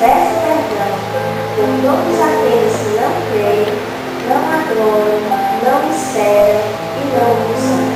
peço perdão por todos aqueles que não creem, não adoram, não esperam e não buscam.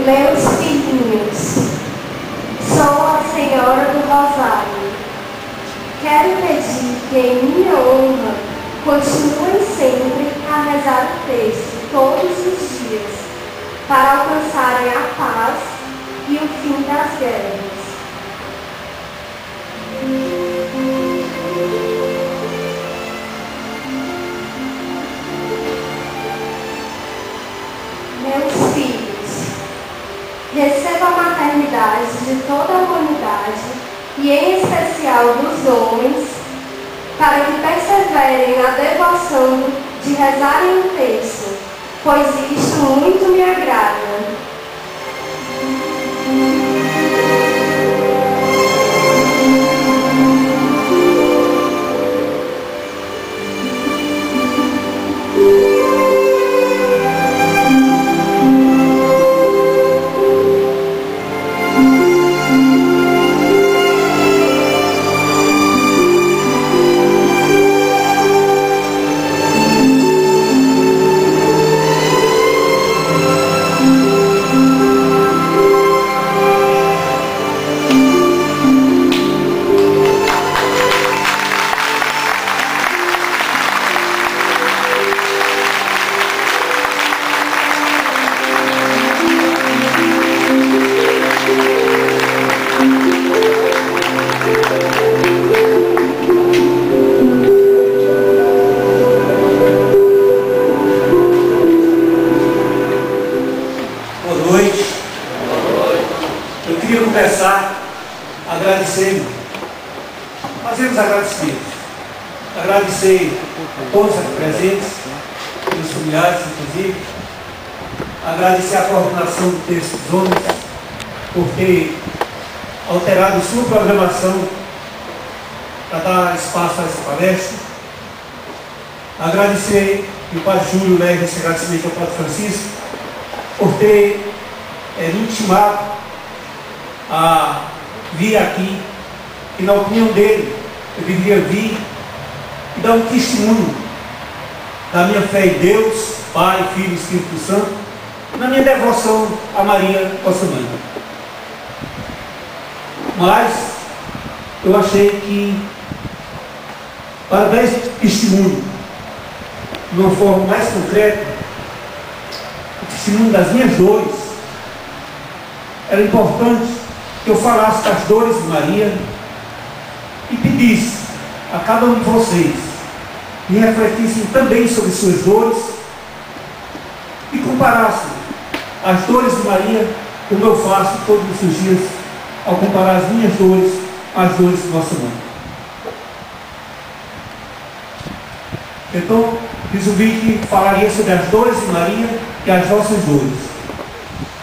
Meus filhinhos, sou a Senhora do Rosário. Quero pedir que, em minha honra, continuem sempre a rezar o texto todos os dias, para alcançarem a paz e o fim das guerras. Meus filhos, receba a maternidade de toda a humanidade e em especial dos homens, para que perseverem na devoção de rezarem o texto, pois isto muito me agrada. Fazemos agradecimentos. Agradecer a todos aqui presentes, os familiares, inclusive. Agradecer a coordenação do texto dos homens por ter alterado sua programação para dar espaço a essa palestra. Agradecer que o Padre Júlio leve esse agradecimento ao Padre Francisco por ter intimado a vir aqui, e na opinião dele, eu deveria vir e dar um testemunho da minha fé em Deus, Pai, Filho e Espírito Santo, e na minha devoção a Maria, nossa mãe. Mas eu achei que, para dar esse testemunho de uma forma mais concreta, o testemunho das minhas dores, era importante que eu falasse das dores de Maria e pedisse a cada um de vocês que refletissem também sobre suas dores e comparassem as dores de Maria, como eu faço todos os dias ao comparar as minhas dores às dores de nossa mãe. Então, resolvi que falaria sobre as dores de Maria e as nossas dores.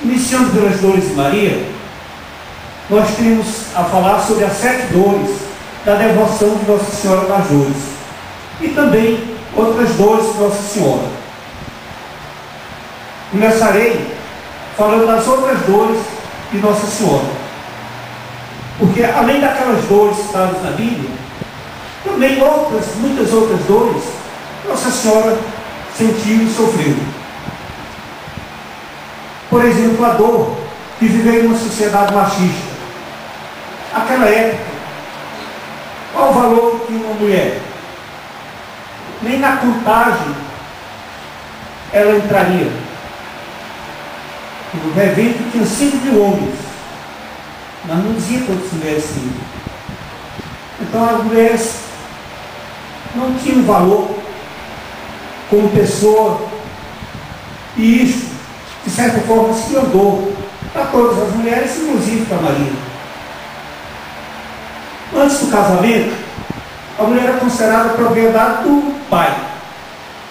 Iniciando pelas dores de Maria, nós temos a falar sobre as 7 dores da devoção de Nossa Senhora das Dores e também outras dores de Nossa Senhora. Começarei falando das outras dores de Nossa Senhora, porque além daquelas dores citadas na Bíblia, também muitas outras dores Nossa Senhora sentiu e sofreu. Por exemplo, a dor de viver em uma sociedade machista. Naquela época, qual o valor que uma mulher? Nem na contagem ela entraria. No evento tinha 5.000 homens, mas não dizia quantas mulheres tinham. Então as mulheres não tinham valor como pessoa, e isso, de certa forma, se mandou para todas as mulheres, inclusive para Maria. Antes do casamento, a mulher era considerada propriedade do pai.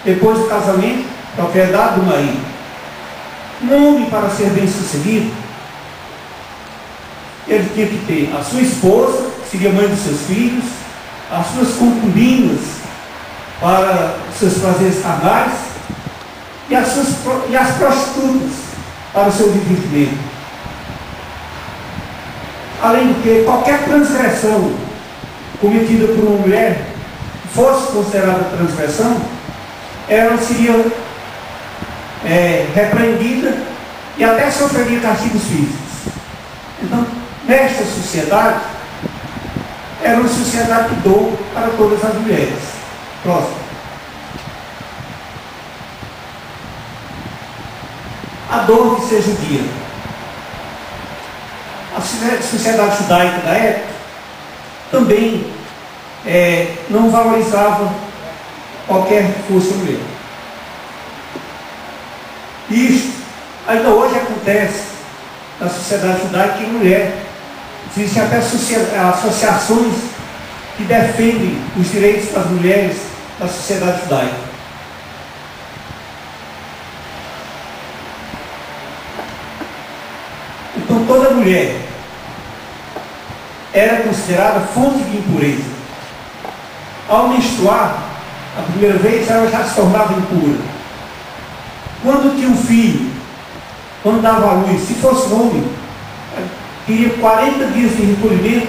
Depois do casamento, propriedade do marido. Um homem, para ser bem sucedido, ele tinha que ter a sua esposa, que seria mãe dos seus filhos, as suas concubinas para os seus prazeres carnais e as prostitutas para o seu divertimento. Além do que, qualquer transgressão cometida por uma mulher que fosse considerada transgressão, ela seria repreendida e até sofreria castigos físicos. Então, nesta sociedade, era uma sociedade de dor para todas as mulheres. Próximo. A dor de ser judia. A sociedade judaica da época também não valorizava qualquer que fosse a mulher. Isso ainda hoje acontece na sociedade judaica em mulher. Existem até associações que defendem os direitos das mulheres da sociedade judaica. Então toda mulher era considerada fonte de impureza. Ao menstruar, a primeira vez ela já se tornava impura. Quando tinha um filho, quando dava à luz, se fosse homem, teria 40 dias de recolhimento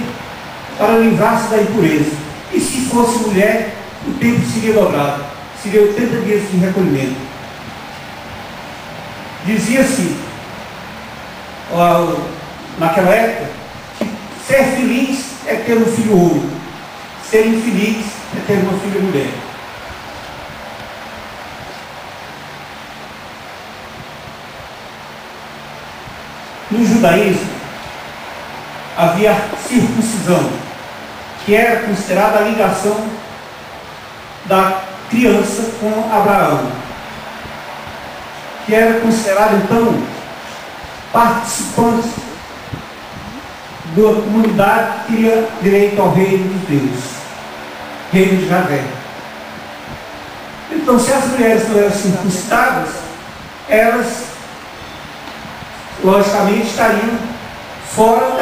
para livrar-se da impureza. E se fosse mulher, o tempo seria dobrado, seria 80 dias de recolhimento. Dizia-se, naquela época, que ser feliz é ter um filho homem, ser infeliz é ter uma filha mulher. No judaísmo, havia a circuncisão, que era considerada a ligação da criança com Abraão, que era considerado então participante da comunidade que teria direito ao reino de Deus, reino de Javé. Então, se as mulheres não eram circuncidadas, elas logicamente estariam fora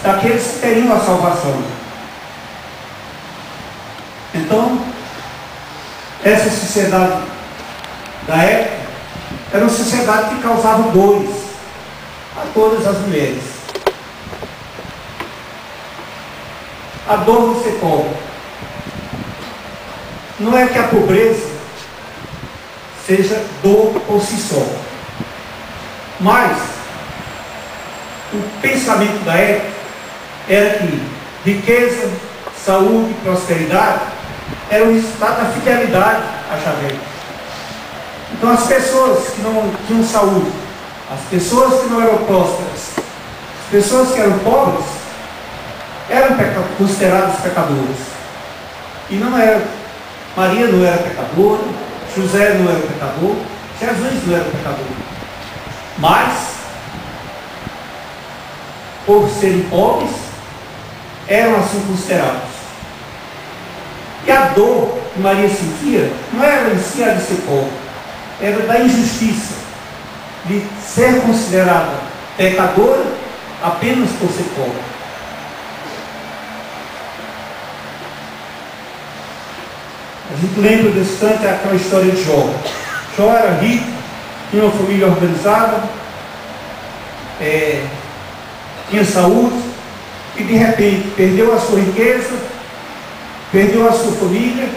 daqueles que teriam a salvação. Então, essa sociedade da época era uma sociedade que causava dores a todas as mulheres. a dor de ser pobre. Não é que a pobreza seja dor por si só, mas o pensamento da época era que riqueza, saúde e prosperidade eram o resultado da fidelidade a Javé. Então as pessoas que não tinham saúde, as pessoas que não eram prósperas, as pessoas que eram pobres, eram consideradas pecadoras. E não era. Maria não era pecadora, José não era pecador, Jesus não era pecador. Mas, por serem pobres, eram assim considerados. E a dor que Maria sentia não era em si a de ser pobre, era da injustiça, de ser considerada pecadora apenas por ser pobre. A gente lembra desse tanto aquela história de Jó. Jó era rico, tinha uma família organizada, tinha saúde, e de repente perdeu a sua riqueza, perdeu a sua família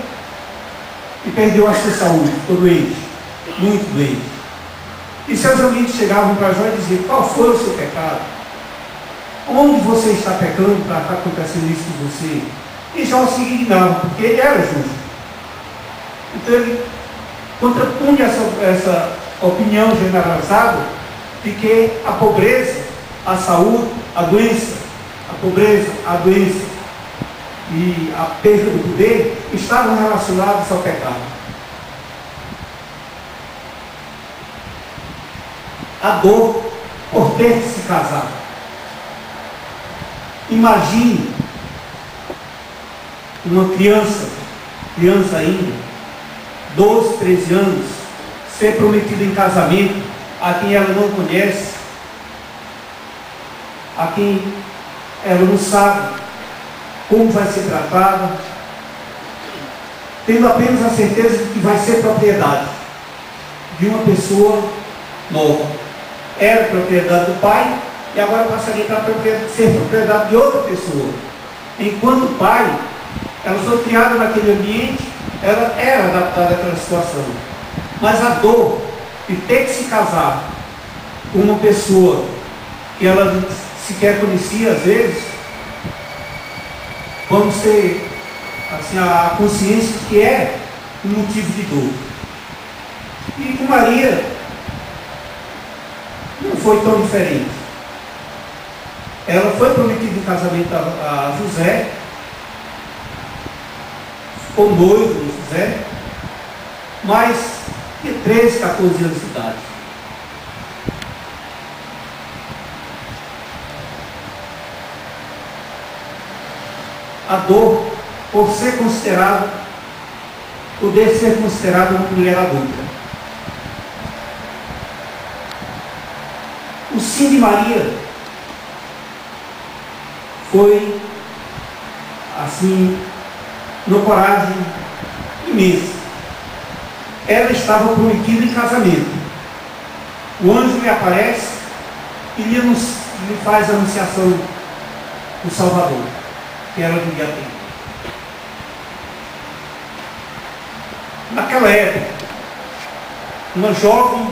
e perdeu a sua saúde. Ficou doente, muito doente. E seus amigos chegavam para Jó e diziam: qual foi o seu pecado? Onde você está pecando para estar acontecendo isso com você? E Jó se indignava, porque ele era justo. Então ele contrapunha essa opinião generalizada de que a pobreza, a saúde, a doença, a pobreza, a doença e a perda do poder estavam relacionados ao pecado. A dor por ter que se casar. Imagine uma criança ainda, 12, 13 anos, ser prometida em casamento a quem ela não conhece, a quem ela não sabe como vai ser tratada, tendo apenas a certeza de que vai ser propriedade de uma pessoa nova. Era propriedade do pai e agora passaria para ser propriedade de outra pessoa. Enquanto pai, ela foi criada naquele ambiente, ela era adaptada àquela situação. Mas a dor de ter que se casar com uma pessoa que ela sequer conhecia, às vezes, vamos ter assim, a consciência de que é um motivo de dor. E com Maria não foi tão diferente. Ela foi prometida em casamento a José, ficou noivo de José, mas tinha 13, 14 anos de idade. A dor por ser considerada, poder ser considerada uma mulher adulta. O sim de Maria foi assim, uma coragem imensa. Ela estava prometida em casamento. O anjo lhe aparece e lhe faz a anunciação do Salvador, que ela devia ter. Naquela época, uma jovem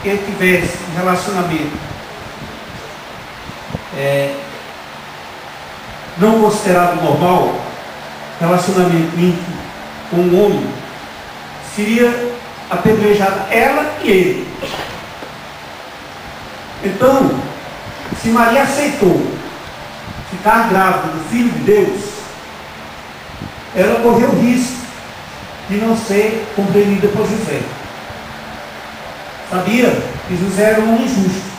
que tivesse um relacionamento não considerado normal, relacionamento íntimo com um homem, seria apedrejada ela e ele. Então, se Maria aceitou ficar grávida do Filho de Deus, ela correu o risco de não ser compreendida por José. Sabia que José era um homem justo,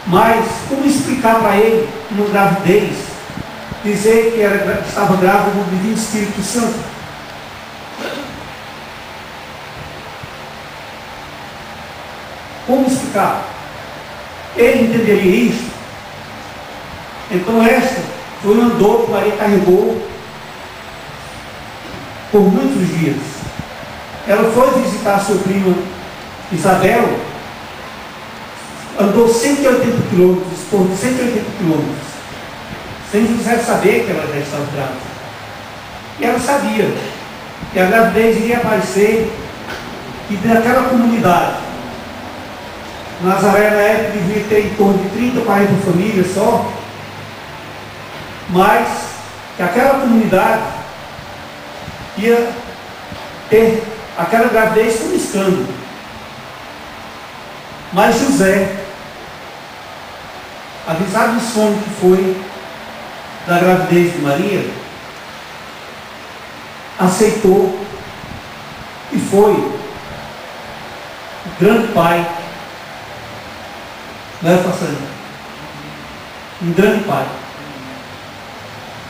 mas como explicar para ele, numa gravidez, dizer que estava grávida do Divino Espírito Santo? Como explicar? Ele entenderia isso? Então esta foi uma dor que Maria carregou por muitos dias. Ela foi visitar sua prima Isabel, andou 180 quilômetros, por 180 quilômetros, sem José saber que ela já estava grávida. E ela sabia que a gravidez iria aparecer e daquela comunidade. Nazaré na época devia ter em torno de 30, 40 famílias só, mas que aquela comunidade ia ter aquela gravidez como escândalo. Mas José, avisado do sono que foi da gravidez de Maria, aceitou e foi o grande pai, não é façanha, um grande pai,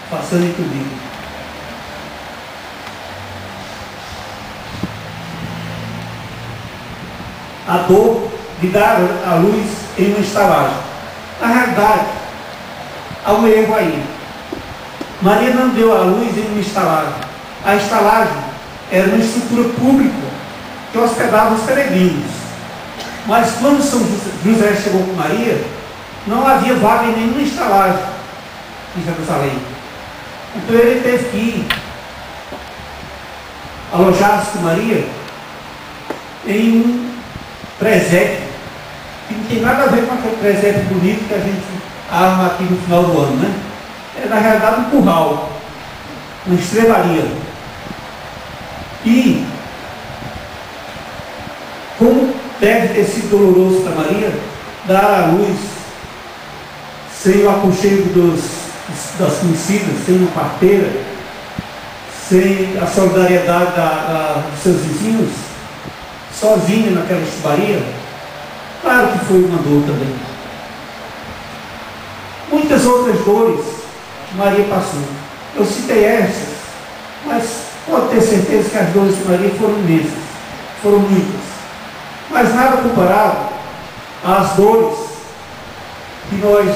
façanha inclusive. A dor de dar a luz em uma estalagem. Na realidade, há um erro aí. Maria não deu a luz em uma estalagem. A estalagem era uma estrutura pública que hospedava os peregrinos. Mas quando São José chegou com Maria, não havia vaga em nenhuma estalagem em Jerusalém. Então ele teve que ir alojar-se com Maria em um presépio, que não tem nada a ver com aquele presépio bonito que a gente arma aqui no final do ano, né? É na realidade um curral, uma estrebaria. E como deve ter sido doloroso para Maria dar à luz sem o aconchego das conhecidas, sem uma parteira, sem a solidariedade dos seus vizinhos, sozinha naquela estrebaria. Claro que foi uma dor também. Muitas outras dores Maria passou. Eu citei essas, mas pode ter certeza que as dores de Maria foram imensas, foram muitas. Mas nada comparado às dores que nós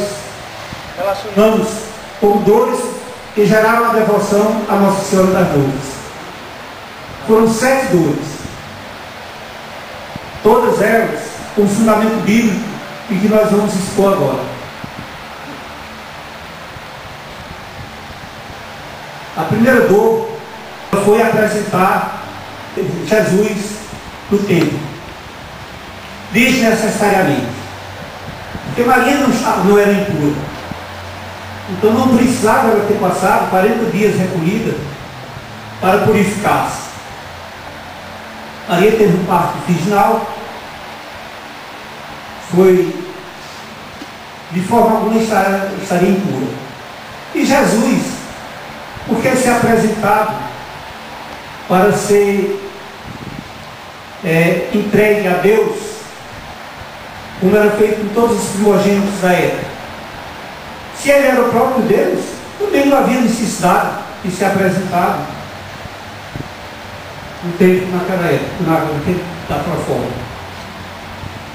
relacionamos com dores que geraram a devoção à Nossa Senhora das Dores. Foram 7 dores. Todas elas com fundamento bíblico e que nós vamos expor agora. A primeira dor foi apresentar Jesus no templo, desnecessariamente, porque Maria não era impura, então não precisava ela ter passado 40 dias recolhida para purificar-se. Maria teve um parto virginal, foi de forma alguma estaria impura. E Jesus, porque se apresentado para ser entregue a Deus, como era feito com todos os primogênitos da época. Se ele era o próprio Deus, também não havia necessidade de se apresentar no tempo naquela época, no tempo daquela forma.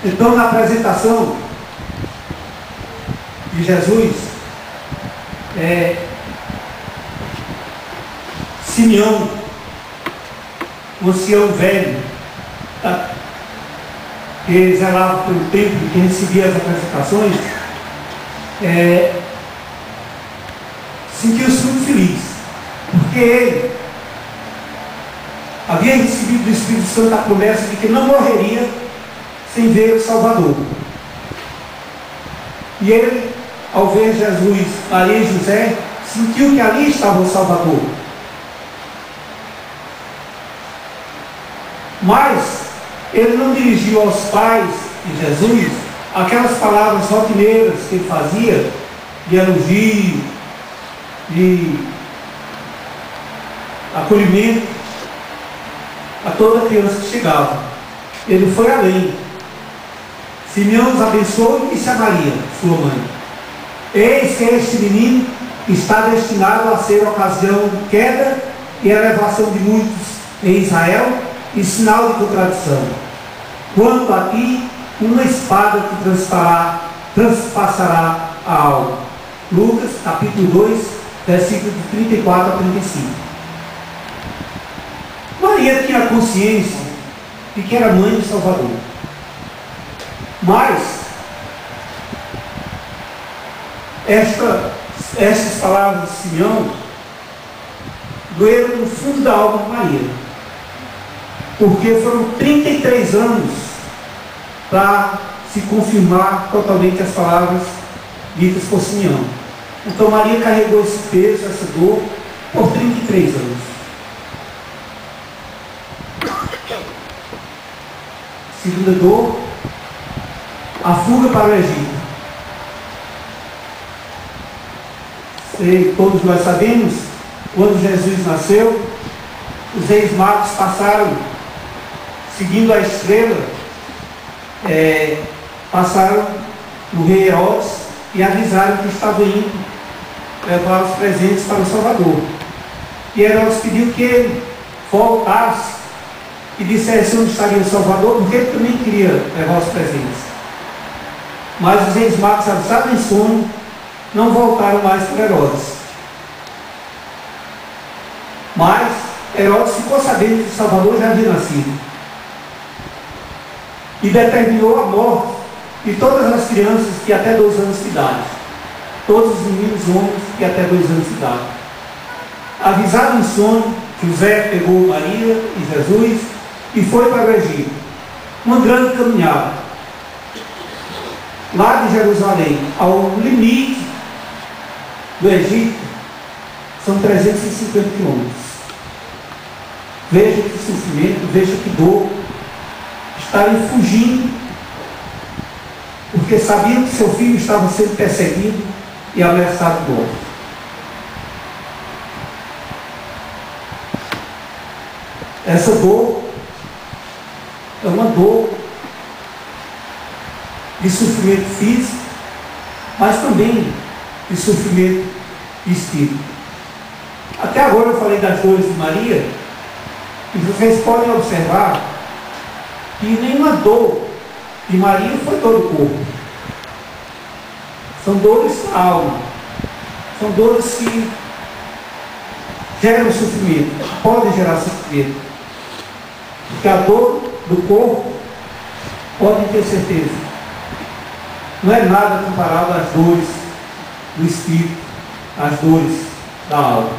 Então, na apresentação de Jesus, Simeão, um ancião velho, que zelava pelo templo, que recebia as apresentações, sentiu-se muito feliz, porque ele havia recebido do Espírito Santo a promessa de que não morreria sem ver o Salvador. E ele, ao ver Jesus, Maria e José, sentiu que ali estava o Salvador. Mas ele não dirigiu aos pais de Jesus aquelas palavras rotineiras que ele fazia, de elogio, de acolhimento a toda criança que chegava. Ele foi além. Simeão os abençoou e disse a Maria, sua mãe: eis que este menino está destinado a ser ocasião de queda e elevação de muitos em Israel e sinal de contradição. Quanto a ti, uma espada te transpassará a alma. Lucas, capítulo 2, versículos de 34 a 35. Maria tinha consciência de que era mãe do Salvador. Mas Estas palavras de Simeão doeram no fundo da alma de Maria, porque foram 33 anos para se confirmar totalmente as palavras ditas por Simeão. Então Maria carregou esse peso, essa dor, por 33 anos. Segunda dor, a fuga para o Egito. Todos nós sabemos, quando Jesus nasceu, os reis magos passaram, seguindo a estrela, passaram no rei Herodes e avisaram que estavam indo levar os presentes para o Salvador. E Herodes pediu que ele voltasse e dissesse onde estaria o Salvador, porque ele também queria levar os presentes. Mas os reis magos, avisados em sono, não voltaram mais para Herodes. Mas Herodes ficou sabendo que o Salvador já havia nascido e determinou a morte de todas as crianças que até 2 anos de idade, todos os meninos homens que até 2 anos de idade. Avisado em sono, José pegou Maria e Jesus e foi para o Egito. Uma grande caminhada. Lá de Jerusalém ao limite do Egito são 350 quilômetros. Veja que sofrimento, veja que dor. Estarem fugindo porque sabiam que seu filho estava sendo perseguido e ameaçado de morte. Essa dor é uma dor de sofrimento físico, mas também de sofrimento espírito. Até agora eu falei das dores de Maria, e vocês podem observar que nenhuma dor de Maria foi dor do corpo. São dores da alma. São dores que geram sofrimento, podem gerar sofrimento. Porque a dor do corpo, podem ter certeza, não é nada comparado às dores do espírito, às dores da alma.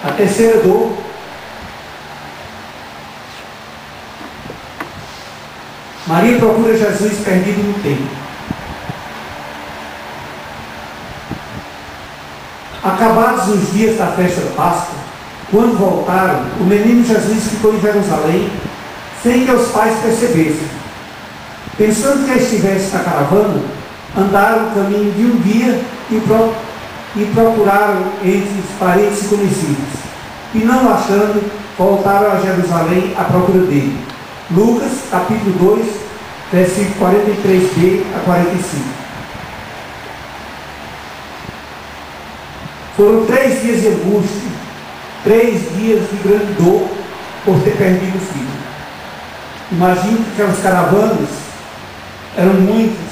A terceira dor Maria procura Jesus perdido no templo. Acabados os dias da festa da Páscoa, quando voltaram, o menino Jesus ficou em Jerusalém, sem que os pais percebessem. Pensando que estivesse na caravana, andaram o caminho de um dia e procuraram entre os parentes e conhecidos. E não achando, voltaram a Jerusalém à procura dele. Lucas, capítulo 2, versículo 43b a 45. Foram 3 dias de angústia, 3 dias de grande dor por ter perdido o filho. Imagino que aquelas caravanas eram muitas,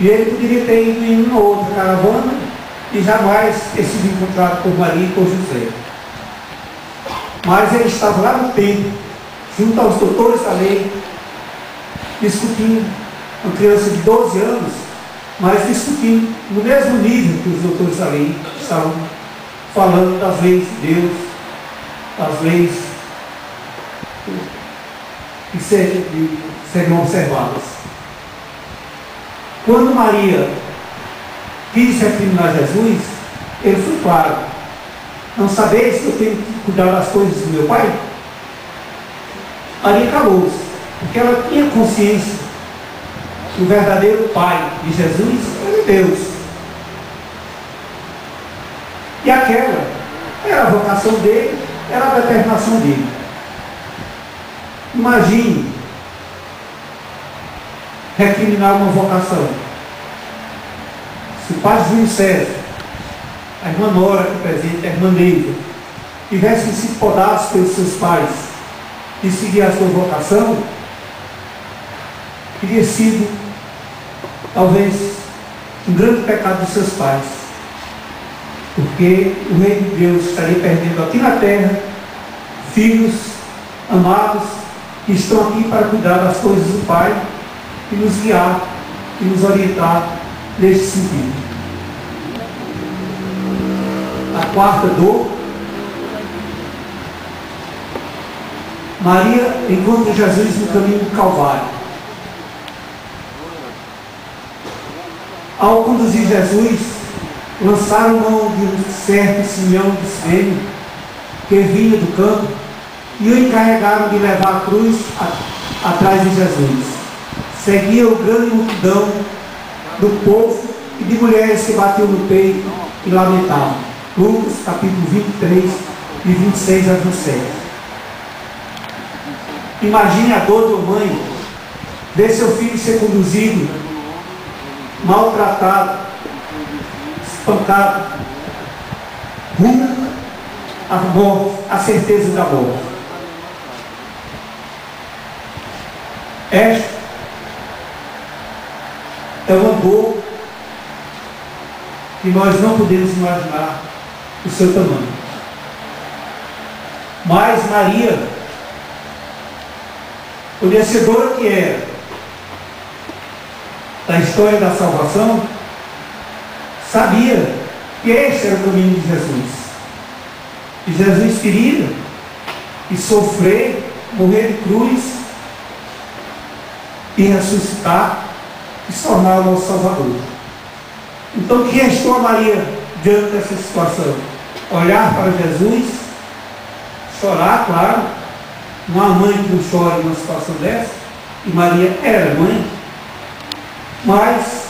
e ele poderia ter ido em uma outra caravana e jamais ter sido encontrado por Maria e por José. Mas ele estava lá no templo, junto aos doutores da lei, discutindo, uma criança de 12 anos, mas discutindo no mesmo nível que os doutores da lei estavam falando das leis de Deus, das leis que seriam observadas. Quando Maria quis recriminar Jesus, ele foi claro: não sabeis que eu tenho que cuidar das coisas do meu pai? Maria calou-se, porque ela tinha consciência que o verdadeiro pai de Jesus era Deus. E aquela era a vocação dele, era a determinação dele. Imagine recriminar uma vocação. Se o padre Júlio César, a irmã Nora, que presente, a irmã Neiva, tivessem sido podados pelos seus pais e seguir a sua vocação, teria sido talvez um grande pecado dos seus pais, porque o reino de Deus estaria perdendo aqui na terra filhos amados que estão aqui para cuidar das coisas do Pai e nos guiar e nos orientar neste sentido. A quarta dor, Maria encontra Jesus no caminho do Calvário. Ao conduzir Jesus, lançaram mão de um certo Simeão de Sirene, que vinha do campo, e o encarregaram de levar a cruz atrás de Jesus. Seguia o grande multidão do povo e de mulheres que batiam no peito e lamentavam. Lucas capítulo 23, de 26 a 27. Imagine a dor de uma mãe ver seu filho ser conduzido, maltratado, espancado, rumo à morte, à certeza da morte. Esta é uma dor que nós não podemos imaginar o seu tamanho. Mas Maria, conhecedora que era da história da salvação, sabia que este era o caminho de Jesus. E Jesus queria e sofrer, morrer de cruz e ressuscitar e se tornar o nosso Salvador. Então, o que restou a Maria diante dessa situação? Olhar para Jesus, chorar, claro. Não há mãe que não chore numa situação dessa, e Maria era mãe, mas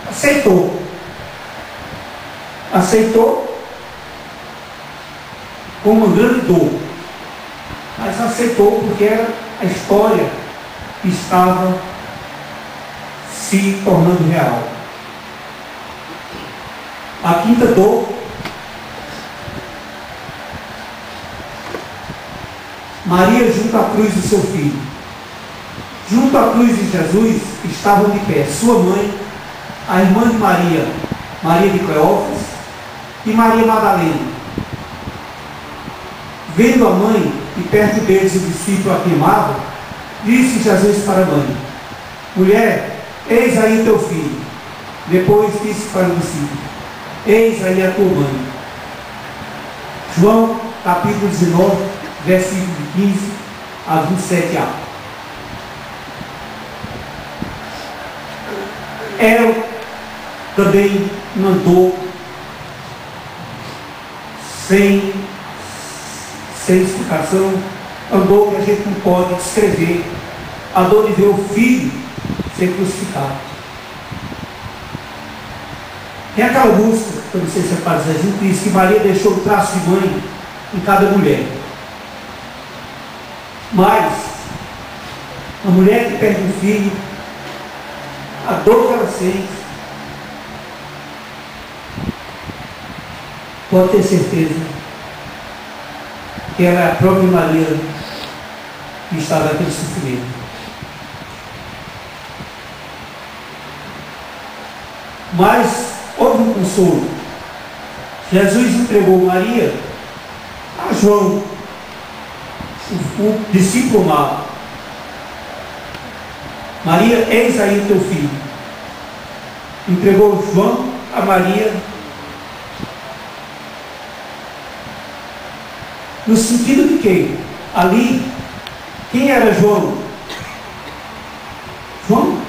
aceitou. Aceitou com uma grande dor, mas aceitou porque era a história que estava se tornando real. A quinta dor, Maria junto à cruz do seu filho. Junto à cruz de Jesus estavam de pé sua mãe, a irmã de Maria, Maria de Cleófas, e Maria Madalena. Vendo a mãe e perto deles o discípulo a que amava, disse Jesus para a mãe: mulher, eis aí o teu filho. Depois disse para o discípulo: eis aí a tua mãe. João capítulo 19, versículo 15 a 27a. Era também uma dor sem explicação, uma dor que a gente não pode descrever, a dor de ver o filho ser crucificado. Tem aquela música, que eu não sei se é para dizer, a gente diz que Maria deixou o traço de mãe em cada mulher. Mas a mulher que perde um filho, a dor que ela sente, pode ter certeza que ela é a própria Maria que está naquele sofrimento. Mas houve um consolo. Jesus entregou Maria a João, o discípulo amado. Maria, eis aí o teu filho. Entregou João a Maria, no sentido de que ali, quem era João? João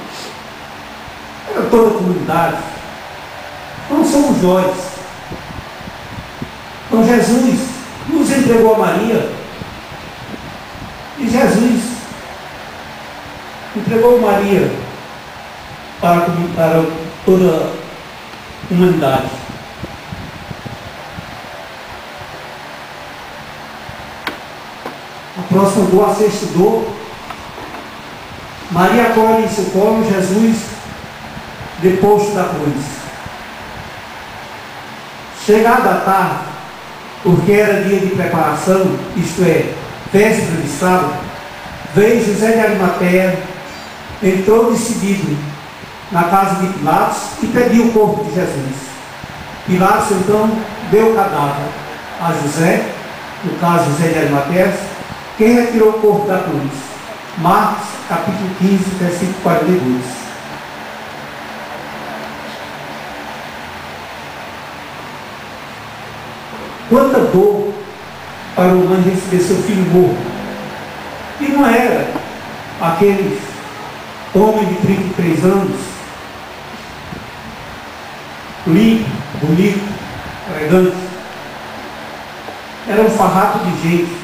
era toda a comunidade. Não somos nós. Então Jesus nos entregou a Maria, e Jesus entregou Maria para toda a humanidade. A próxima dor, a sexta dor, Maria acolhe em seu colo Jesus deposto da cruz. Chegada a tarde, porque era dia de preparação, isto é, véspera de sábado, veio José de Arimateia, entrou decidido na casa de Pilatos e pediu o corpo de Jesus. Pilatos então deu o cadáver a José, no caso José de Arimateia, quem retirou o corpo da cruz. Marcos capítulo 15, versículo 42. Quanta dor para uma mãe receber seu filho morto. E não era aquele homem de 33 anos, limpo, bonito, elegante. Era um farrapo de gente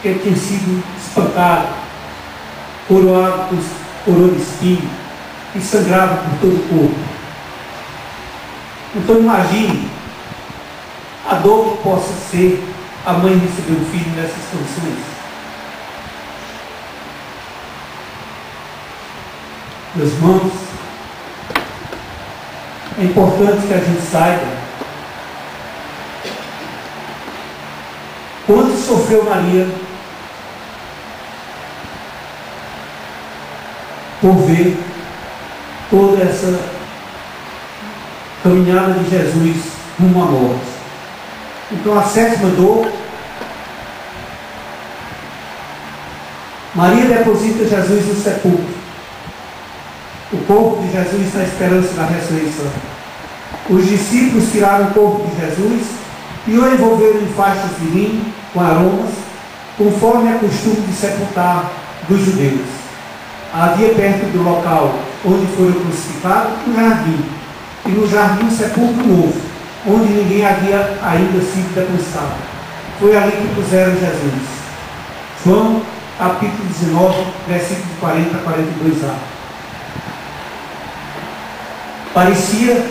que tinha sido espancado, coroado por coroa de espinho e sangrava por todo o corpo. Então imagine a dor que possa ser a mãe receber um filho nessas condições. Meus irmãos, é importante que a gente saiba quanto sofreu Maria por ver toda essa caminhada de Jesus rumo à morte. Então a sétima dor, Maria deposita Jesus no sepulcro, o corpo de Jesus na esperança da ressurreição. Os discípulos tiraram o corpo de Jesus e o envolveram em faixas de linho com aromas, conforme é costume de sepultar dos judeus. Havia perto do local onde foram crucificados um jardim, e no jardim um sepulcro novo, onde ninguém havia ainda sido depositado. Foi ali que puseram Jesus. João, capítulo 19, versículos 40 a 42a. Parecia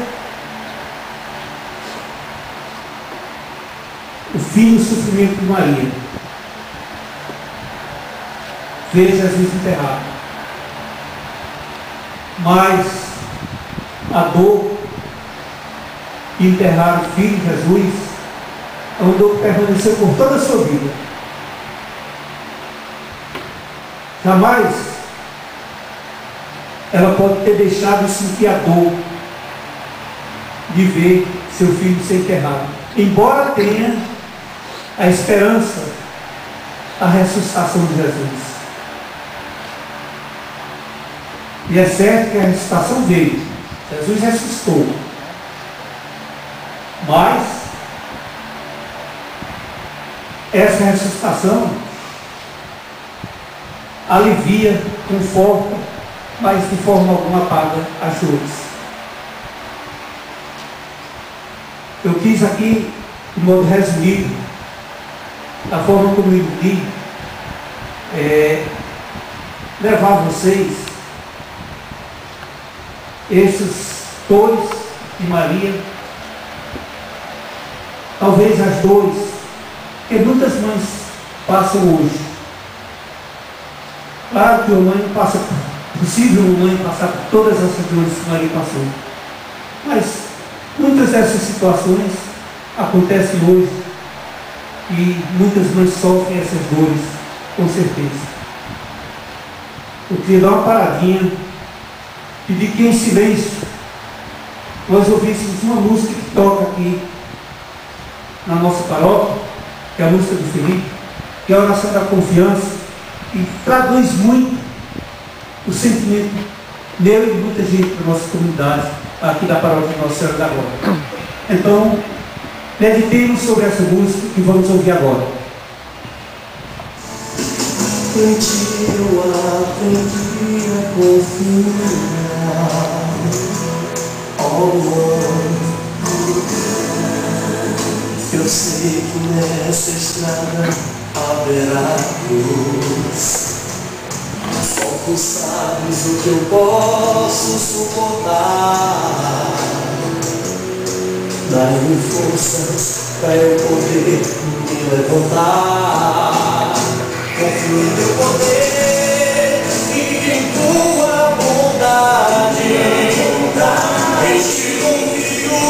o fim do sofrimento de Maria. Ver Jesus enterrado. Mas a dor de enterrar o filho de Jesus é uma dor que permaneceu por toda a sua vida. Jamais ela pode ter deixado de sentir a dor de ver seu filho ser enterrado. Embora tenha a esperança da ressuscitação de Jesus. E é certo que a ressuscitação veio. Jesus ressuscitou. Mas essa ressuscitação alivia, conforta, mas de forma alguma apaga as dores. Eu quis aqui, de modo resumido, da forma como eu li, levar a vocês esses dores de Maria, talvez as dores que muitas mães passam hoje. Claro que uma mãe passa, possível uma mãe passar por todas essas dores que Maria passou, mas muitas dessas situações acontecem hoje e muitas mães sofrem essas dores, com certeza. Eu queria dar uma paradinha, pedir que em silêncio nós ouvíssemos uma música que toca aqui na nossa paróquia, que é a música do Felipe, que é a oração da confiança, e traduz muito o sentimento meu e de muita gente da nossa comunidade, aqui da paróquia de Nossa Senhora da Glória. Então, meditemos sobre essa música que vamos ouvir agora. Em ti eu aprendi a confiar, eu sei que nessa estrada haverá luz. Só tu sabes o que eu posso suportar. Dá-me forças para eu poder me levantar. Confio em teu poder e em tua bondade. Em ti confio,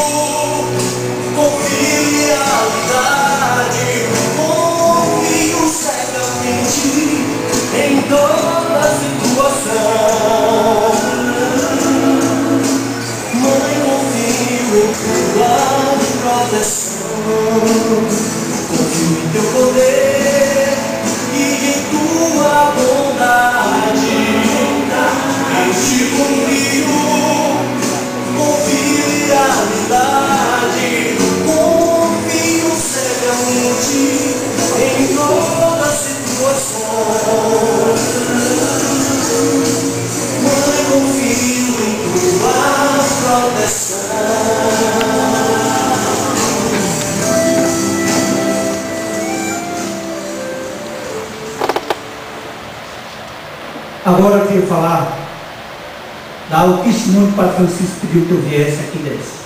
confio em realidade. Confio cegamente em toda situação. Mãe, confio em tua proteção. Confio em teu poder e em tua bondade. Agora eu queria falar dar o testemunho que o Padre Francisco pediu que eu viesse aqui desse.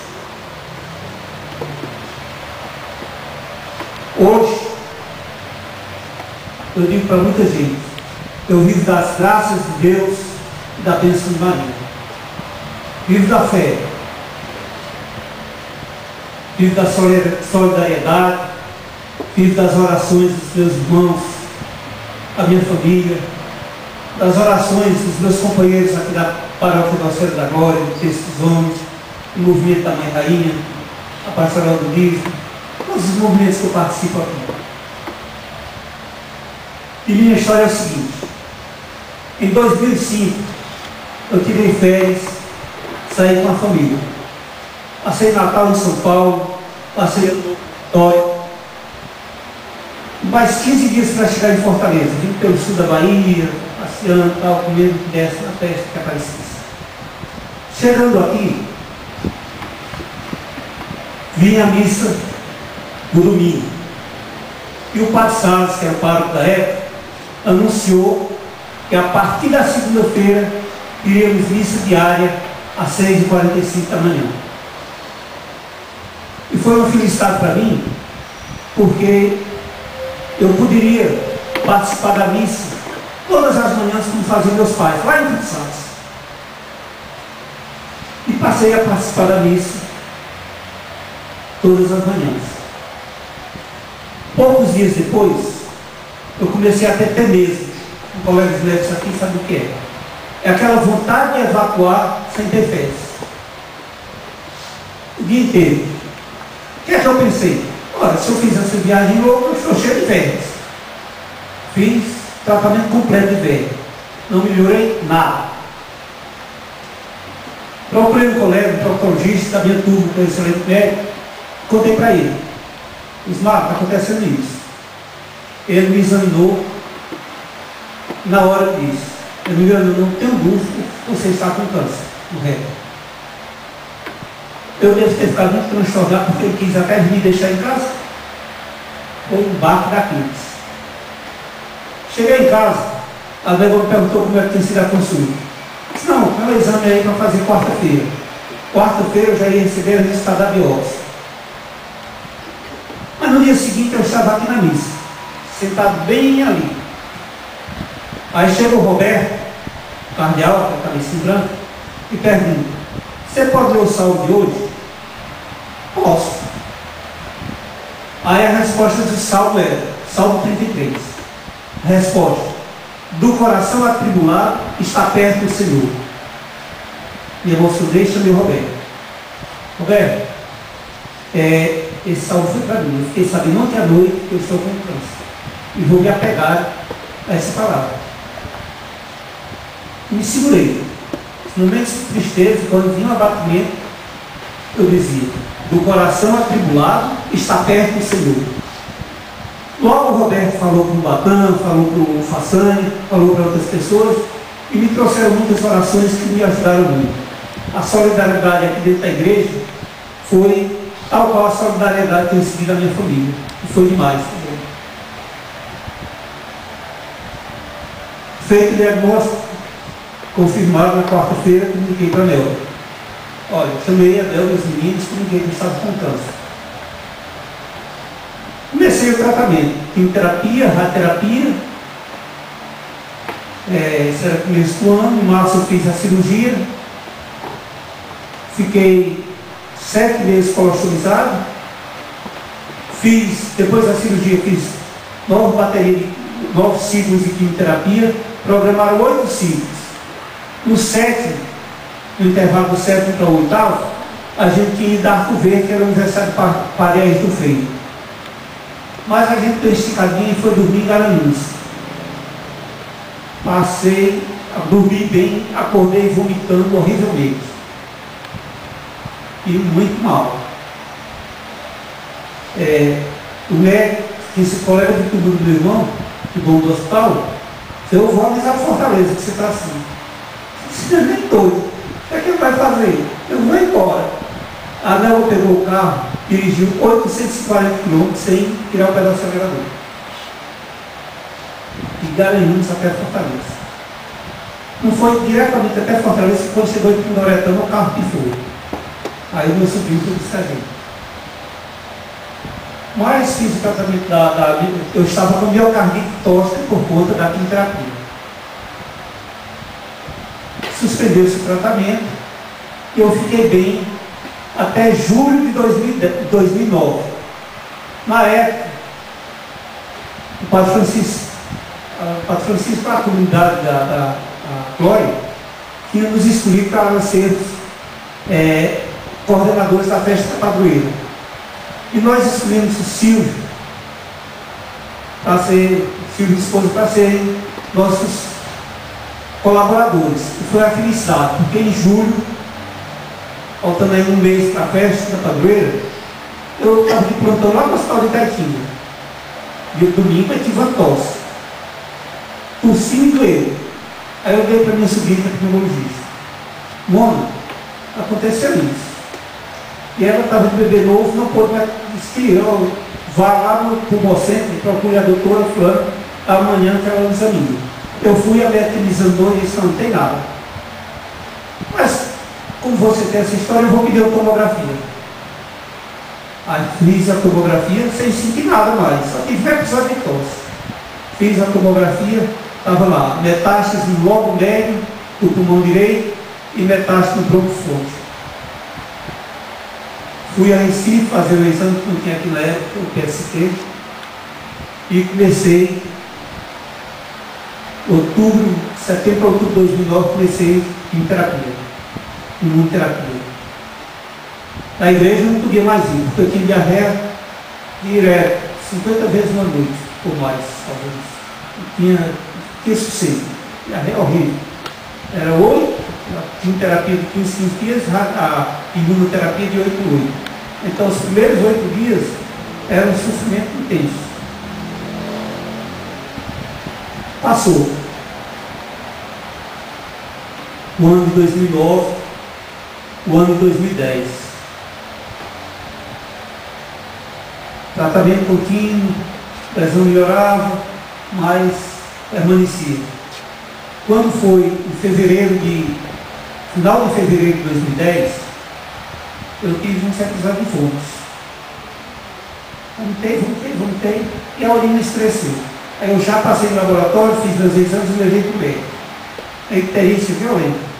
Hoje, eu digo para muita gente, eu vivo das graças de Deus e da bênção de Maria. Vivo da fé. Vivo da solidariedade. Vivo das orações dos meus irmãos, da minha família, das orações dos meus companheiros aqui da Paróquia Nossa Senhora da Glória, do Texto dos Homens, do movimento da Mãe Rainha, a Pastoral do Livro, todos os movimentos que eu participo aqui. E minha história é o seguinte: em 2005, eu tirei férias, saí com a família. Passei Natal em São Paulo, passei no Vitória, mais 15 dias para chegar em Fortaleza, vim pelo sul da Bahia, passeando e tal, comendo que desce na festa que aparecesse. Chegando aqui, vim à missa no domingo. E o Padre Salles, que era o pároco da época, anunciou que a partir da segunda-feira iríamos missa diária às 6h45 da manhã. E foi uma felicidade para mim, porque eu poderia participar da missa todas as manhãs como faziam meus pais, lá em Santos. E passei a participar da missa todas as manhãs. Poucos dias depois, eu comecei a ter temeza. Um colega de médicos aqui sabe o que é. É aquela vontade de evacuar sem ter férias. O dia inteiro. O que é que eu pensei? Ora, se eu fiz essa viagem louca, eu estou cheio de férias. Fiz tratamento completo de férias. Não melhorei nada. Procurei um colega, um proctologista da minha turma, que é um excelente médico, contei para ele. Ismar, está acontecendo isso. Ele me examinou, na hora disse: eu não tenho dúvida que você está com câncer no reto. Eu devo ter ficado muito transtornado porque ele quis até me deixar em casa. Foi um barco da crise. Cheguei em casa, a Débora me perguntou como é que tinha sido a consulta. Disse: não, tem um exame aí para fazer quarta-feira. Quarta-feira eu já ia receber a lista da biópsia. Mas no dia seguinte eu estava aqui na missa, sentado bem ali. Aí chega o Roberto, cardeal, com a cabeça branca, e pergunta: você pode ler o salmo de hoje? Posso. Aí a resposta do salmo era, Salmo 33. A resposta: do coração atribulado está perto do Senhor. Me emocionei, chamei o Roberto. Roberto, esse salmo foi para mim. Eu fiquei sabendo ontem à noite que eu estou com câncer. E vou me apegar a essa palavra. E me segurei. Nos momentos de tristeza, quando vinha um abatimento, eu dizia: do coração atribulado está perto do Senhor. Logo o Roberto falou para o Batan, falou para o Fassani, falou para outras pessoas, e me trouxeram muitas orações que me ajudaram muito. A solidariedade aqui dentro da igreja foi tal qual a solidariedade que eu recebi da minha família. E foi demais também. Feito o diagnóstico, confirmado na quarta-feira, comuniquei para a Nel. Olha, chamei a Nel e os meninos, comuniquei que estava com câncer. Comecei o tratamento, quimioterapia, radioterapia. Isso era começo do ano, em março eu fiz a cirurgia. Fiquei 7 meses colostrizado. Depois da cirurgia, fiz 9 ciclos de quimioterapia. Programaram 8 ciclos. No 7º, no intervalo do 7º para o 8º, a gente tinha ido a Arco Verde, que era o aniversário de Paredes do Freio. Mas a gente deu esticadinha e foi dormir em Garanhuns. Passei a dormir bem, acordei vomitando horrivelmente. E muito mal. O médico, esse colega de tudo do meu irmão, que bom do hospital, eu vou avisar Fortaleza que você está assim. Você nem doido. O que é que ele vai fazer? Eu vou embora. A Nela pegou o carro, dirigiu 840 km sem tirar o pé do acelerador. E Garanhuns até Fortaleza. Não foi diretamente até Fortaleza, quando chegou em Pindoretama, o carro pifou. Aí o meu sobrinho foi buscar a gente. Mas fiz o tratamento eu estava com miocardite tóxica por conta da quimioterapia. Suspendeu-se o tratamento e eu fiquei bem até julho de 2009. Na época, o Padre Francisco, para a comunidade da Glória, tinha nos escolhido para sermos coordenadores da festa da padroeira. E nós escolhemos o Silvio e esposa, para serem nossos colaboradores. E foi a felicidade, porque em julho, faltando aí um mês para a festa da padroeira, eu estava de plantão lá no hospital de Itaitinga. E domingo eu tive uma tosse. Tossi e doeu. Aí eu dei para minha sobrinha, que é pneumologista. Mona, aconteceu isso. E ela estava de bebê novo, não pôde mais. Disse que eu vá lá no pulmocentro e procure a doutora fulano amanhã que ela examina. Eu fui, a médica me examinou e disse: não tem nada. Mas, como você tem essa história, eu vou pedir a tomografia. Aí fiz a tomografia sem sentir nada mais, só tive episódio de tosse. Fiz a tomografia, estava lá, metástase no lobo médio do pulmão direito e metástase no bronco forte. Fui a Recife fazer o exame que não tinha aqui na época, o PST, e comecei, setembro a outubro de 2009, comecei imunoterapia. Na igreja eu não podia mais ir, porque eu tinha diarreia direto, 50 vezes na noite, ou mais, talvez. Tinha sossego, diarreia horrível. Era 8, a quimioterapia de 15 dias, a imunoterapia de 8 em 8. Então, os primeiros 8 dias era um sofrimento intenso. Passou. O ano de 2009, o ano de 2010. Tratamento contínuo, a lesão melhorava, mas permanecia. Quando foi em final de fevereiro de 2010, eu tive um certo episódio de fomos. Vomitei, e a urina escureceu. Aí eu já passei no laboratório, fiz meus exames e levei para o médico. A icterícia violenta.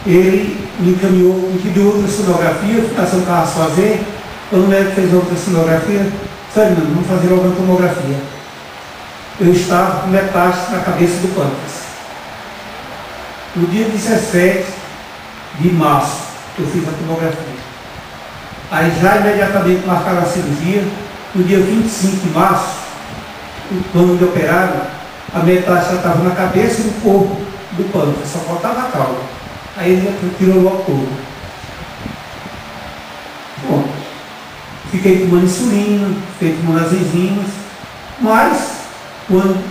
Ele me encaminhou, me pediu ultrassonografia, Fundação Carlos fazer. Quando o médico fez a ultrassonografia, sabe, não, vamos fazer logo a tomografia. Eu estava com metástase na cabeça do pâncreas. No dia 17 de março, eu fiz a tomografia. Aí já imediatamente marcaram a cirurgia. No dia 25 de março, quando me operaram, a metástase estava na cabeça e no corpo do pâncreas, só faltava a cauda. Aí ele tirou logo todo. Bom, fiquei tomando insulina, fiquei tomando as enzimas, mas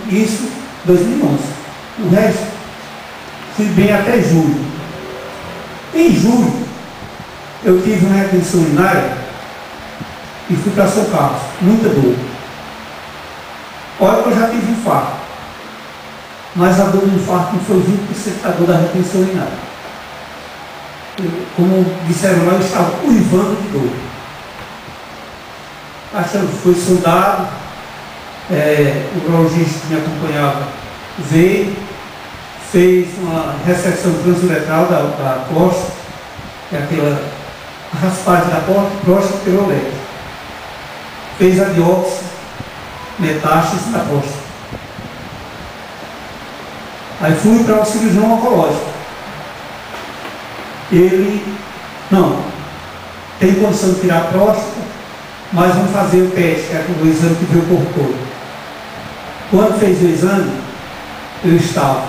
isso 2011. O resto, fui bem até julho. Em julho, eu tive uma retenção urinária e fui para São Carlos, muita dor. Olha que eu já tive infarto, mas a dor do infarto não foi 20% da dor da retenção urinária. Como disseram lá, eu estava uivando de dor. Achando que foi soldado, o urologista que me acompanhava veio, fez uma ressecção transuretral da próstata, que é aquela raspagem da próstata pelo leque. Fez a biópsia, metástase na próstata. Aí fui para o cirurgião oncológico. Ele, não, tem condição de tirar a próstata, mas vamos fazer o teste, que é o exame que vê o corpo todo. Quando fez o exame, eu estava,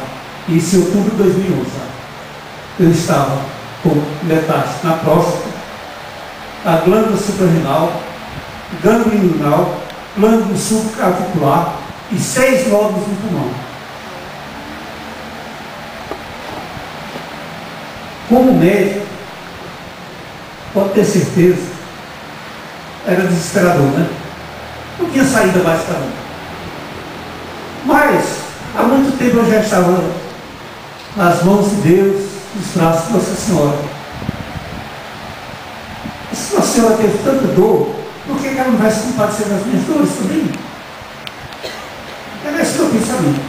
isso em outubro de 2011, eu estava com metástase na próstata, a glândula suprarrenal, glândula inguinal, glândula subarticular e 6 nódulos no pulmão. Como médico, pode ter certeza, era desesperador, né? Não tinha saída mais para mim. Mas a muito tempo eu já estava nas mãos de Deus, nos braços de Nossa Senhora. Se Nossa Senhora teve tanta dor, por que ela não vai se compadecer das minhas dores também? Era esse o meu pensamento.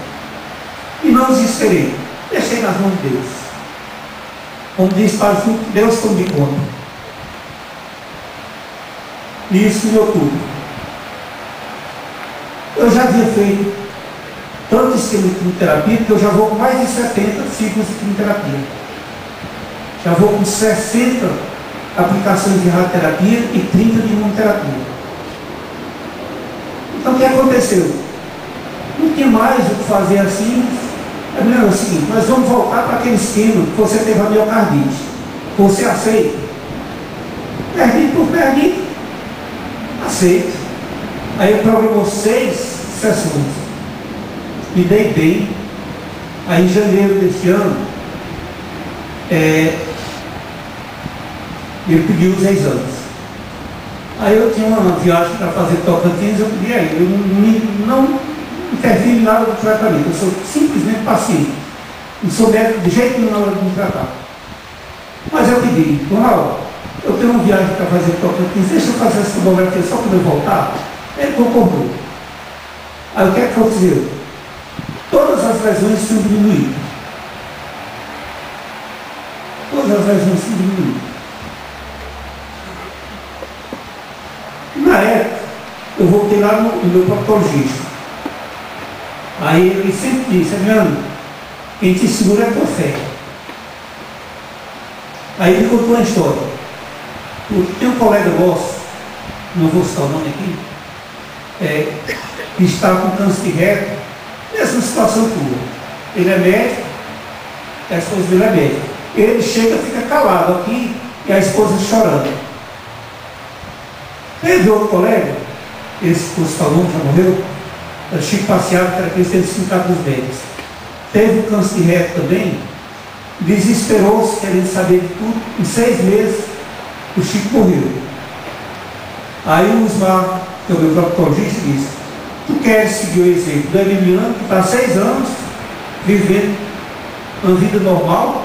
E não desesperei. Deixei nas mãos de Deus. Como diz Padre Fulco, Deus tome conta. E isso me ocupa. Eu já havia feito tanto esquema de quimioterapia que eu já vou com mais de 70 ciclos de quimioterapia. Já vou com 60 aplicações de radioterapia e 30 de imunoterapia. Então o que aconteceu? Não tinha mais o que fazer assim. É melhor o seguinte, nós vamos voltar para aquele esquema que você teve a miocardite. Você aceita? Perdi por perdi. Aceito. Aí eu programou 6 sessões. Me dei bem. Aí em janeiro desse ano, ele pediu os exames. Aí eu tinha uma viagem para fazer Tocantins, eu pedi a ele. Eu não interfiro em nada do tratamento, eu sou simplesmente paciente. Não sou médico de jeito nenhum na hora de me tratar. Mas eu pedi, Ronaldo, eu tenho uma viagem para fazer Tocantins, deixa eu fazer essa tomografia só quando eu voltar. Ele concordou. Aí o que aconteceu? Todas as lesões tinham diminuído. Todas as lesões tinham diminuído. Na época, eu voltei lá no meu proctologista. Aí ele sempre disse, Adriano, quem te segura é a tua fé. Aí ele contou uma história. Tem um colega nosso, não vou citar o nome aqui, que está com câncer de reto, nessa situação tua. Ele é médico, a esposa dele é médica. Ele chega e fica calado aqui e a esposa chorando. Teve outro colega, esse que você falou, já morreu, Chico Passeado, que era aquele sindicato dos médicos. Teve o câncer de reto também, desesperou-se, querendo saber de tudo. Em 6 meses, o Chico morreu. Aí o Osmar, que é o meu proctologista, disse, tu queres seguir o exemplo do Emiliano, que está há 6 anos, vivendo uma vida normal,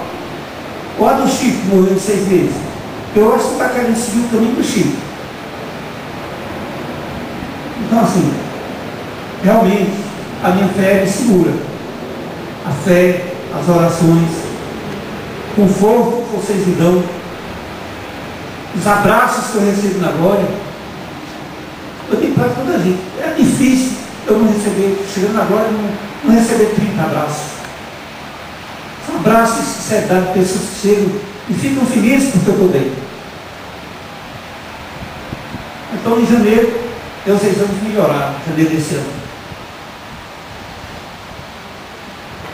ou a do Chico, que morreu em 6 meses? Eu acho que tu está querendo seguir o caminho do Chico. Então assim, realmente, a minha fé me segura. A fé, as orações, o conforto que vocês me dão, os abraços que eu recebo na glória. Eu tenho para toda a gente. É difícil eu não receber, chegando na glória, não receber 30 abraços. São abraços de sinceridade, pessoas que chegam e ficam felizes porque eu estou bem. Então, em janeiro, meus exames melhoraram, em janeiro desse ano.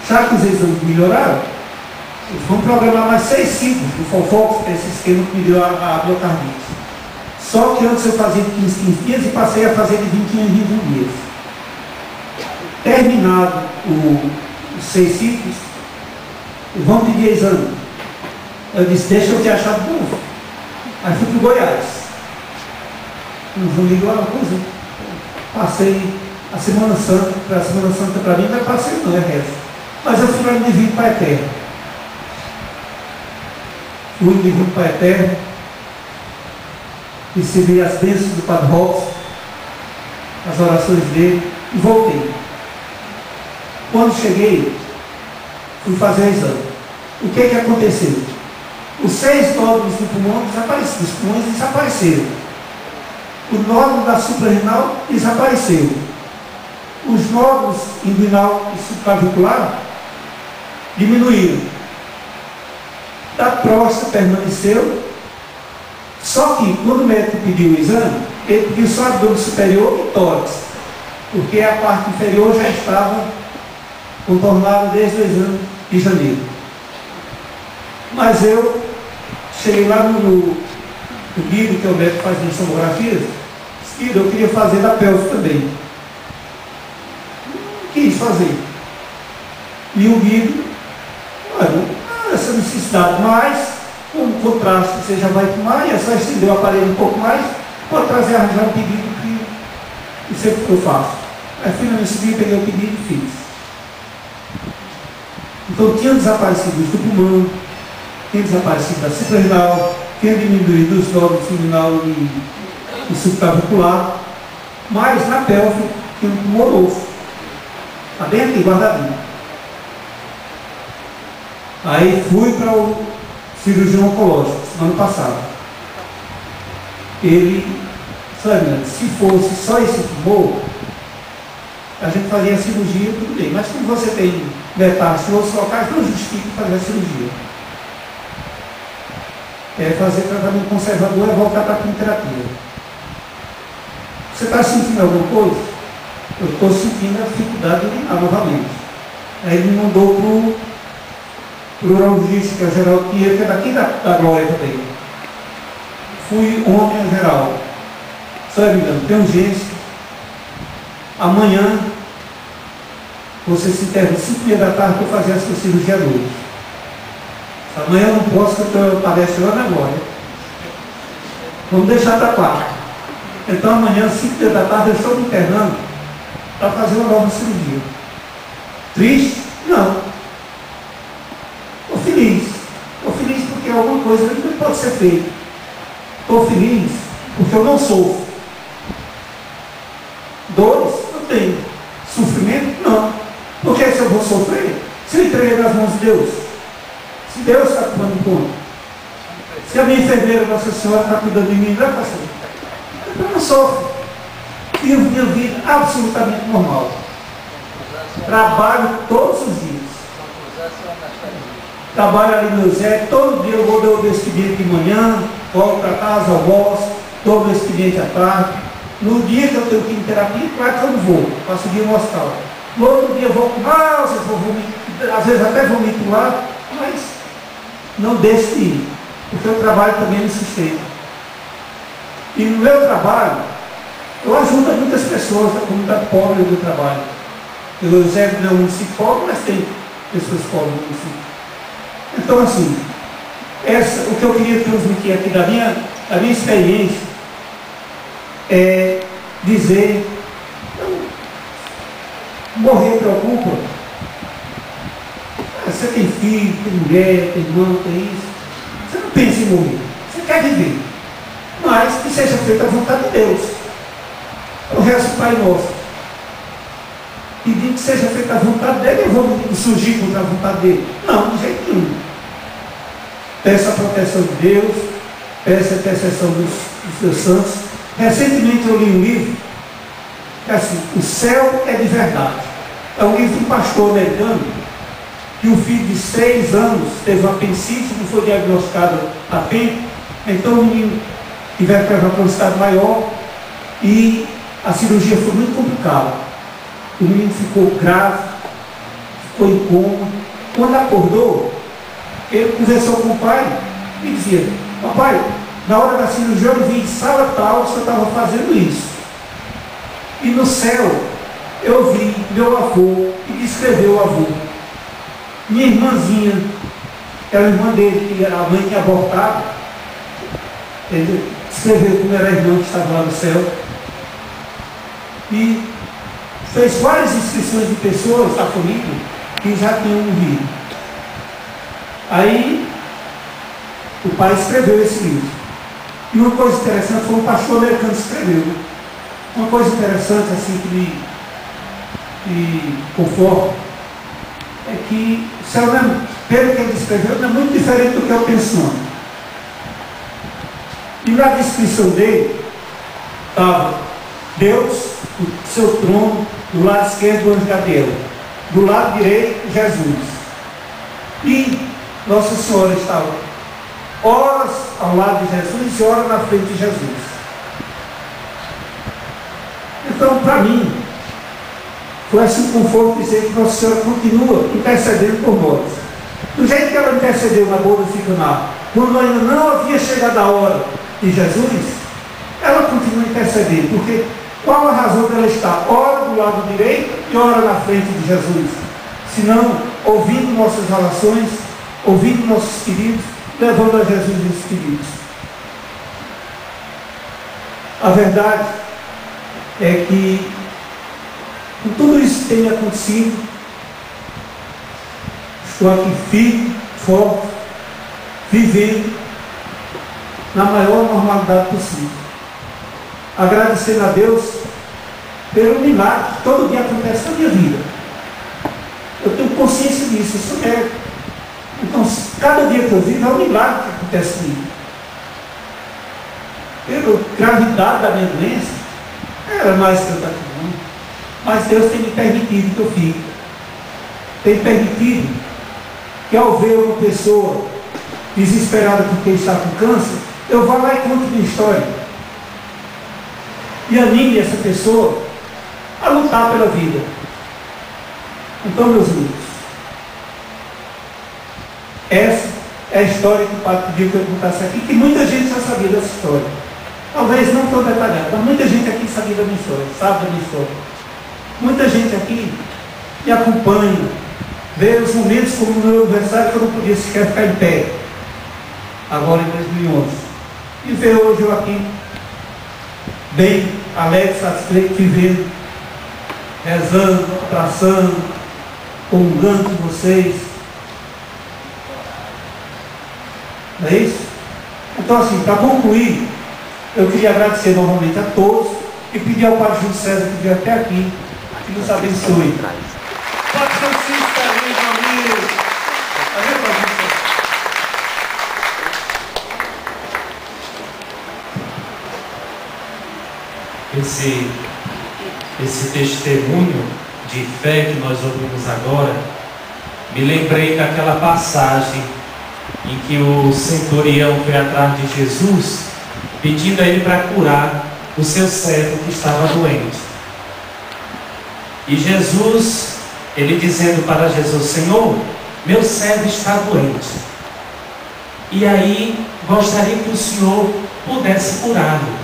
Já que os exames melhoraram, vamos programar mais 6 ciclos do Fofox, esse esquema que me deu a miocardite. Só que antes eu fazia de 15 dias e passei a fazer de 21 em 21 dias. Terminado os 6 ciclos, vamos pedir exame. Eu disse, deixa eu te achar de novo. Aí fui para o Goiás. Não ligo lá uma coisa. Passei a Semana Santa, para mim não é passeio não, é resto. Mas eu fui lá no Divino Pai Eterno. Fui no Divino Pai Eterno, recebi as bênçãos do Padre Robson, as orações dele, e voltei. Quando cheguei, fui fazer o exame. O que aconteceu? Os 6 nódulos do pulmão desapareceram, dos pulmões desapareceram. O nódulo da suprarrenal desapareceu. Os nódulos inguinal e supraventricular diminuíram. Da próstata permaneceu. Só que quando o médico pediu o exame, ele pediu só abdômen superior e tórax, porque a parte inferior já estava contornada desde o exame de janeiro. Mas eu cheguei lá no Guido, que é o médico que faz as tomografias, disse, eu queria fazer da pelve também. Quis fazer. E o Guido, olha, essa necessidade, mas com o contraste você já vai tomar, e é só estender o aparelho um pouco mais, pode trazer arranjar um pedido que sempre que eu faço. Aí finalmente subi, peguei o pedido e fiz. Então tinha desaparecido do pulmão, tinha desaparecido da suprarrenal, tinha diminuído os nódulos seminal e subclavicular, mas na pelve tinha um tumor novo. Está bem aqui, guardadinho. Aí fui para o cirurgião oncológico, ano passado. Ele, sabe, se fosse só esse tumor, a gente fazia a cirurgia, tudo bem. Mas como você tem metástase em outros locais, não justifica fazer a cirurgia. Fazer tratamento conservador é voltar para a quimioterapia. Você está sentindo alguma coisa? Eu estou sentindo a dificuldade de urinar novamente. Aí ele me mandou para o urologista, que é o Geraldo Pinheiro, que é daqui da Glória também. Fui ontem ao Geraldo. Sabe, Milano, tem urgência. Amanhã você se interna às 5h30 da tarde para fazer a sua cirurgia à noite. Amanhã eu não posso, porque eu palestro lá na Glória. Vamos deixar para quarta. Então amanhã, às 5h30 da tarde, eu estou me internando para fazer uma nova cirurgia. Triste? Não. Estou feliz. Estou feliz porque alguma coisa ainda pode ser feita. Estou feliz porque eu não sofro. Dores? Não tenho. Sofrimento? Não. Porque se eu vou sofrer, se eu entreguei nas mãos de Deus, se Deus está tomando conta, se a minha enfermeira, Nossa Senhora, está cuidando de mim, não é pastor? Eu não sofro. Vivo minha vida absolutamente normal. Trabalho todos os dias. Trabalho ali no Zé, todo dia eu vou dar o meu expediente de manhã, volto para casa, almoço, dou o meu expediente à tarde. No dia que eu tenho quimioterapia, claro que eu não vou, passo o dia no hospital. No outro dia eu vou com náuseas, às vezes até vomito lá, mas não deixo de ir, porque o trabalho também me sustenta. E no meu trabalho, eu ajudo muitas pessoas da comunidade pobre do trabalho. O Zé não é um município pobre, mas tem pessoas pobres no município. Então, assim, o que eu queria transmitir aqui da minha experiência é dizer, morrer preocupa. Você tem filho, tem mulher, tem irmão, tem isso. Você não pensa em morrer, você quer viver. Mas que seja feita a vontade de Deus. O resto do Pai Nosso. Pedindo que seja feita a vontade dele, eu vou surgir contra a vontade dele. Não, de jeito nenhum. Peço a proteção de Deus, peço a intercessão dos seus santos. Recentemente eu li um livro, que é assim, O Céu é de Verdade. É um livro de um pastor americano, que o filho de 6 anos teve uma apendicite, não foi diagnosticado a tempo, então o menino tiveram que levar para um estado maior e a cirurgia foi muito complicada. O menino ficou grave, ficou em coma. Quando acordou, ele conversou com o pai e dizia: papai, na hora da cirurgia eu vi em sala tal, você estava fazendo isso. E no céu eu vi meu avô e descreveu o avô. Minha irmãzinha, que era a irmã dele, que a mãe tinha abortado, ele descreveu como era a irmã que estava lá no céu. E fez várias inscrições de pessoas da família que já tinham morrido. Aí o pai escreveu esse livro. E uma coisa interessante foi um pastor americano que escreveu. Uma coisa interessante assim que me conforta é que o céu, pelo que ele escreveu, não é muito diferente do que eu penso. E na descrição dele estava Deus, o seu trono, do lado esquerdo do anjo Gabriel, do lado direito Jesus. E Nossa Senhora estava horas ao lado de Jesus e horas na frente de Jesus. Então, para mim, foi assim conforto dizer que Nossa Senhora continua intercedendo por nós. Do jeito que ela intercedeu na boda de Caná, quando ainda não havia chegado a hora de Jesus, ela continua intercedendo, porque qual a razão dela estar ora do lado direito e ora na frente de Jesus? Senão, ouvindo nossas orações, ouvindo nossos pedidos, levando a Jesus esses pedidos. A verdade é que, com tudo isso que tem acontecido, estou aqui firme, forte, vivendo na maior normalidade possível. Agradecendo a Deus pelo milagre que todo dia acontece na minha vida. Eu tenho consciência disso, isso é. Então, cada dia que eu vivo é um milagre que acontece comigo. Pela gravidade da minha doença, era mais que eu estava falando, mas Deus tem me permitido que eu fique. Tem permitido que ao ver uma pessoa desesperada porque está com câncer, eu vá lá e conto minha história. E anime essa pessoa a lutar pela vida. Então, meus amigos, essa é a história que o Padre pediu que eu contasse aqui, que muita gente já sabia dessa história. Talvez não tão detalhada, mas muita gente aqui sabia da minha história, sabe da minha história. Muita gente aqui me acompanha, vê os momentos como no meu aniversário que eu não podia sequer ficar em pé, agora em 2011. E vê hoje eu aqui, bem alegre, satisfeito, vivendo, rezando, abraçando, comungando com vocês. Não é isso? Então, assim, para concluir, eu queria agradecer novamente a todos e pedir ao Padre Júlio César que veio até aqui, que nos abençoe. Padre Francisco, meu amigo. Amém, Padre Júlio? Esse testemunho de fé que nós ouvimos agora, me lembrei daquela passagem em que o centurião foi atrás de Jesus, pedindo a ele para curar o seu servo que estava doente. E Jesus, ele dizendo para Jesus: Senhor, meu servo está doente, e aí gostaria que o Senhor pudesse curá-lo.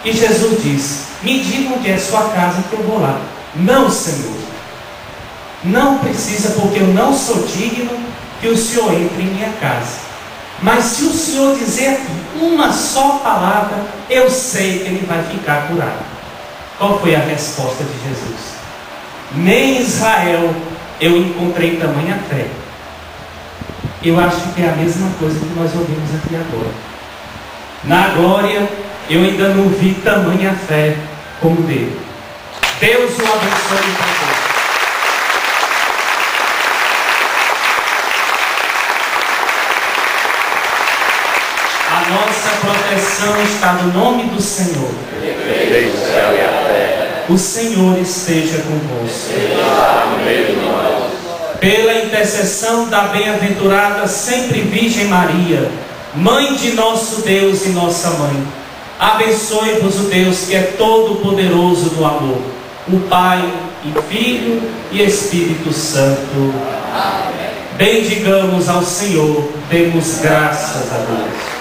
E Jesus diz: me diga onde é sua casa que eu vou lá. Não, Senhor, não precisa, porque eu não sou digno que o Senhor entre em minha casa. Mas se o Senhor dizer aqui uma só palavra, eu sei que ele vai ficar curado. Qual foi a resposta de Jesus? Nem em Israel eu encontrei tamanha fé. Eu acho que é a mesma coisa que nós ouvimos aqui agora. Na glória, eu ainda não vi tamanha fé como dele. Deus o abençoe para todos. A nossa proteção está no nome do Senhor. O Senhor esteja convosco. Pela intercessão da bem-aventurada sempre Virgem Maria, Mãe de nosso Deus e nossa Mãe, abençoe-vos o Deus que é todo-poderoso no amor, o Pai e Filho e Espírito Santo. Bendigamos ao Senhor, demos graças a Deus.